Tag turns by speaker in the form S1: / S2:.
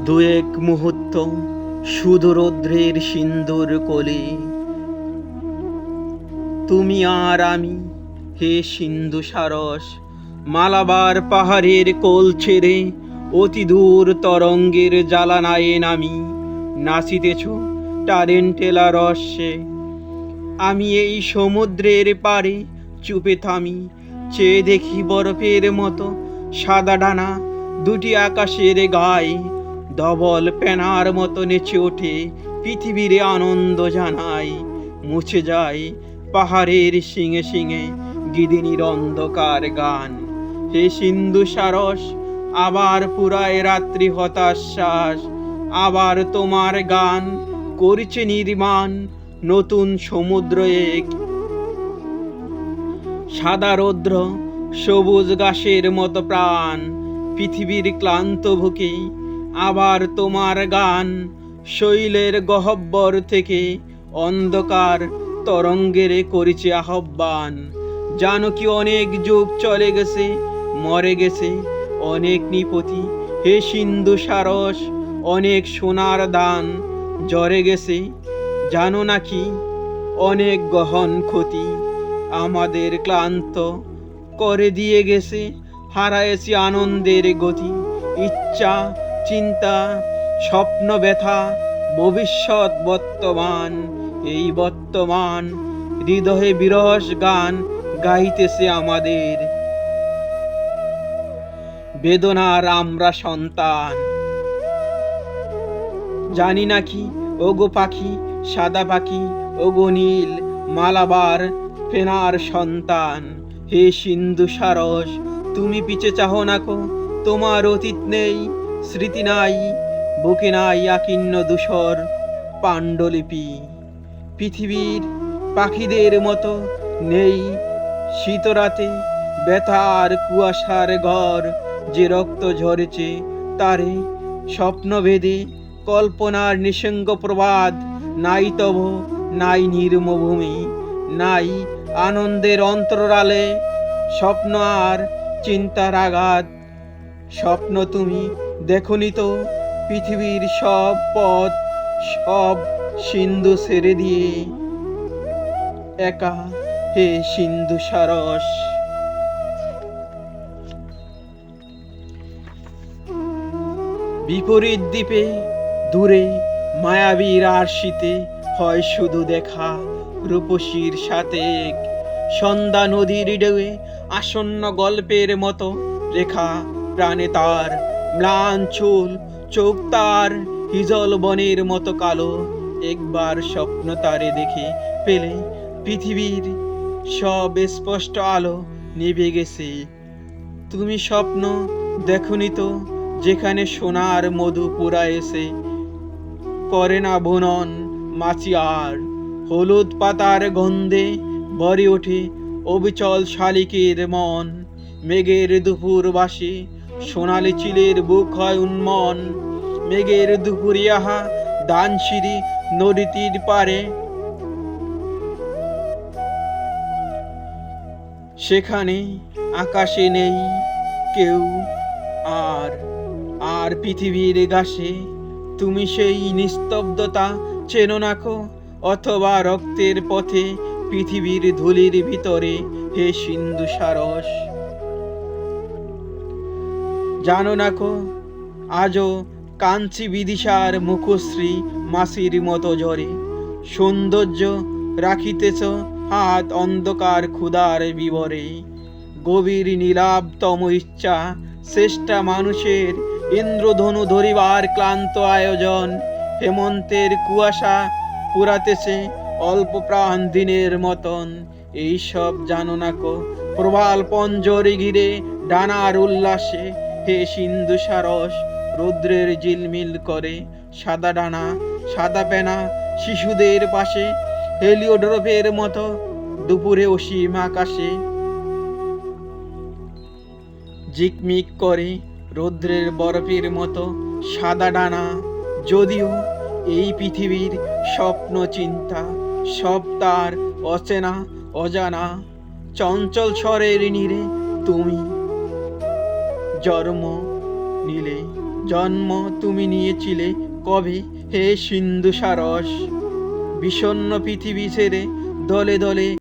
S1: দু এক মুহূর্ত শুধু রৌদ্রের সিন্দুর কোলে, তুমি আর আমি, হে সিন্ধু সারস। মালাবার পাহাড়ের কোল ছেড়ে অতি দূর তরঙ্গের জ্বালানায় নামি নাচিতেছ টারেন্টেলা রস্যে। আমি এই সমুদ্রের পাড়ে চুপে থামি, চেয়ে দেখি বরফের মতো সাদা ডানা দুটি আকাশের গায়ে, ধবল পেনার মতো নেচে ওঠে পৃথিবীর আনন্দ জানাই। মুছে যায় পাহাড়ের শিঙে শিঙে গিদিনীর অন্ধকার গান। হে সিন্ধু সারস, আবার পুরায় রাত্রি হতাশ্বাস, আবার তোমার গান করছে নির্মাণ নতুন সমুদ্র এক। সাদা রৌদ্র সবুজ ঘাসের মতো প্রাণ পৃথিবীর ক্লান্ত বুকে, আবার তোমার গান শৈলের গহ্বর থেকে অন্ধকার তরঙ্গের করেছে আহ্বান। জানো কি অনেক যুগ চলে গেছে, মরে গেছে অনেক নৃপতি। হে সিন্ধু সারস, অনেক সোনার দান জরে গেছে, জানো নাকি অনেক গহন ক্ষতি আমাদের ক্লান্ত করে দিয়ে গেছে। হারায়েছি আনন্দের গতি, ইচ্ছা চিন্তা স্বপ্ন ব্যথা ভবিষ্যৎ বর্তমান। এই বর্তমান হৃদয়ে বিরস গান গাইতেছে আমাদের বেদনার আমরা সন্তান। জানি নাকি ওগো পাখি, সাদা পাখি, ওগো নীল মালাবার ফেনার সন্তান। হে সিন্ধু সারস, তুমি পিছে চাহো নাকো, তোমার অতীত নেই, স্মৃতি নাই, বুকে নাই আকীর্ণ ধূসর পাণ্ডুলিপি। পৃথিবীর পাখিদের মতো নেই শীতরাতে ব্যথার কুয়াশার ঘর, যে রক্ত ঝরেছে তারে স্বপ্ন ভেদে কল্পনার নিঃসঙ্গ প্রবাদ। নাই তব নাই নির্মভূমি, নাই আনন্দের অন্তরালে স্বপ্ন আর চিন্তার আঘাত। স্বপ্ন তুমি দেখনি তো, পৃথিবীর সব পথ সব সিন্ধু ছেড়ে দিয়ে একা, হে সিন্ধু সারস। বিপরীত দ্বীপে দূরে মায়াবীর আরশিতে হয় শুধু দেখা রূপসীর সাথে এক। সন্ধ্যা নদীর ঢেউয়ে আসন্ন গল্পের মতো রেখা প্রাণে তার ম্লান চুল, চোখ তার হিজল বনের মতো কালো। একবার স্বপ্ন তারে দেখে পেলে পৃথিবীর সব স্পষ্ট আলো নিভে গেছে। তুমি স্বপ্ন দেখনি তো, যেখানে সোনার মধু পুরা এসে করে না বুনন মাছি আর। হলুদ পাতার গন্ধে ভরে ওঠে অবিচল শালিকের মন। মেঘের দুপুর বাসে সোনালি চিলের বুক হয় উন্মন। মেঘের দুপুরে আহা দানসিঁড়ি নদীটির পারে, সেখানে আকাশে নেই কেউ আর। আর পৃথিবীর ঘাসে তুমি সেই নিস্তব্ধতা চেনো নাকো, অথবা রক্তের পথে পৃথিবীর ধুলির ভিতরে। হে সিন্ধু সারস, জানো নাকো আজও কাঞ্চি বিদিশার মুখশ্রী মাসির মতো জ্বরে। সৌন্দর্য রাখিতেছ হাত অন্ধকার ক্ষুধার বিবরে। গভীর নীলাভতম ইচ্ছা চেষ্টা মানুষের ইন্দ্রধনু ধরিবার ক্লান্ত আয়োজন। হেমন্তের কুয়াশা পুরাতেছে অল্প প্রাণ দিনের মতন। এইসব জানো নাকো প্রবাল পঞ্জরে ঘিরে ডানার উল্লাসে। হে সিন্ধু সারস, রৌদ্রের ঝিলমিল করে সাদা ডানা সাদা পেনা শিশুদের পাশে। হেলিওড্রোপের মতো দুপুরে অসীম আকাশে ঝিকমিক করে রৌদ্রের বরফের মতো সাদা ডানা। যদিও এই পৃথিবীর স্বপ্ন চিন্তা সব তার অচেনা অজানা। চঞ্চল স্বরের নীড়ে তুমি জন্ম নীলে জন্ম তুমি নিয়েছিলে কবে হে সিন্ধু সারস, বিষণ্ণ পৃথিবী ছেড়ে দলে দলে